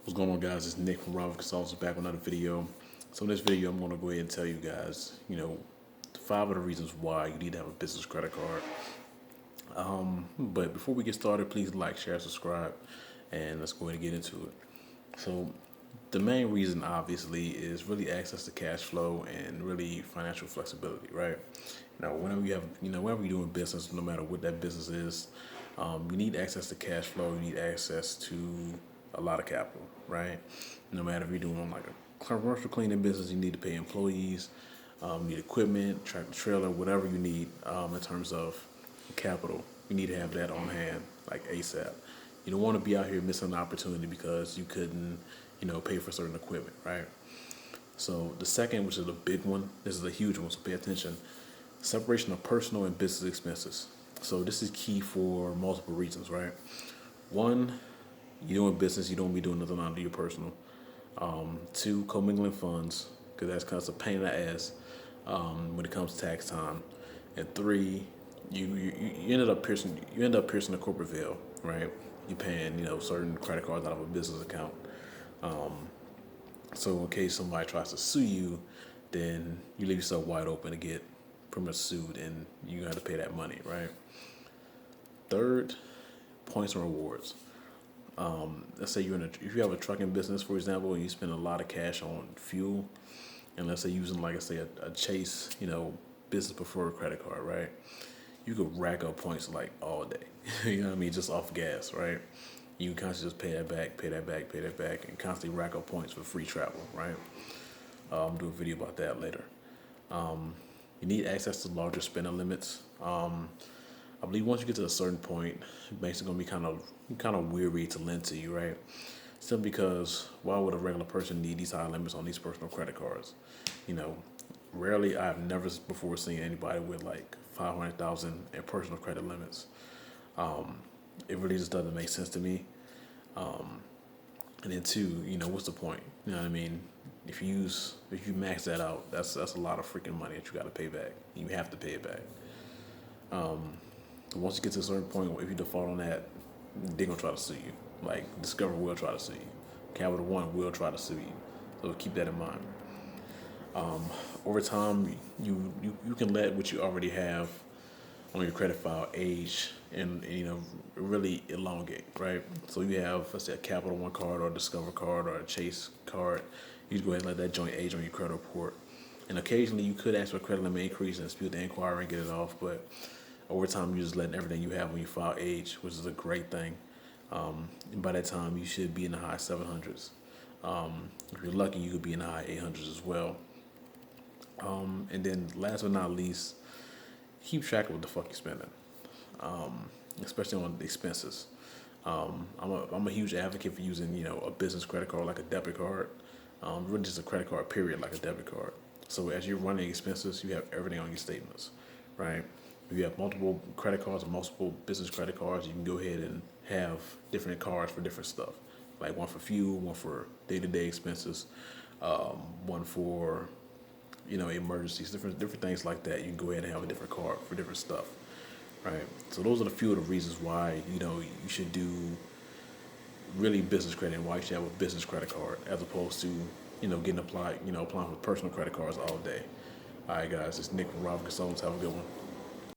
What's going on, guys? It's Nick from Robert Consultants back with another video. So in this video, I'm going to go ahead and tell you guys, 5 of the reasons why you need to have a business credit card. But before we get started, please like, share, subscribe, and let's go ahead and get into it. So the main reason, obviously, is really access to cash flow and really financial flexibility, right? Whenever you have, whenever you're doing business, no matter what that business is, you need access to cash flow. You need access to a lot of capital, right? No matter if you're doing like a commercial cleaning business, you need to pay employees, you need equipment, tractor trailer, whatever you need in terms of capital. You need to have that on hand, like ASAP. You don't want to be out here missing an opportunity because you couldn't, pay for certain equipment, right? So the second, which is a big one, this is a huge one, so pay attention. Separation of personal and business expenses. So this is key for multiple reasons, right? One, you're doing business, you don't be doing nothing under your personal. Two, commingling funds, because that's kind of a pain in the ass when it comes to tax time. And three, you end up piercing the corporate veil, right? You paying certain credit cards out of a business account. So in case somebody tries to sue you, then you leave yourself wide open to get pretty much sued, and you got to pay that money, right? Third, points and rewards. Let's say if you have a trucking business, for example, and you spend a lot of cash on fuel, and let's say using, like I say, a Chase, business preferred credit card, right? You could rack up points like all day, you know what I mean, just off gas, right? You can constantly just pay that back, and constantly rack up points for free travel, right? I'll do a video about that later. You need access to larger spending limits. I believe once you get to a certain point, banks are gonna be kind of weary to lend to you, right? Simply because why would a regular person need these high limits on these personal credit cards? Rarely, I've never before seen anybody with like 500,000 in personal credit limits. It really just doesn't make sense to me. And then two, what's the point? You know what I mean? If you max that out, that's a lot of freaking money that you got to pay back. You have to pay it back. Once you get to a certain point, if you default on that, they're gonna try to sue you. Like Discover will try to sue you. Capital One will try to sue you. So keep that in mind. Over time, you can let what you already have on your credit file age and really elongate, right? So you have, let's say, a Capital One card or a Discover card or a Chase card. You just go ahead and let that joint age on your credit report. And occasionally you could ask for a credit limit increase and dispute the inquiry and get it off, but over time you're just letting everything you have when you file age, which is a great thing. And by that time you should be in the high 700s. If you're lucky, you could be in the high 800s as well. And then last but not least, keep track of what the fuck you're spending, especially on the expenses. I'm a huge advocate for using a business credit card like a debit card, really just a credit card period like a debit card. So as you're running expenses, you have everything on your statements, right? If you have multiple credit cards or multiple business credit cards, you can go ahead and have different cards for different stuff, like one for fuel, one for day-to-day expenses, one for emergencies, different things like that. You can go ahead and have a different card for different stuff, right? So those are the few of the reasons why you should do really business credit and why you should have a business credit card as opposed to applying for personal credit cards all day. All right, guys, it's Nick from Robert Consultants. Have a good one.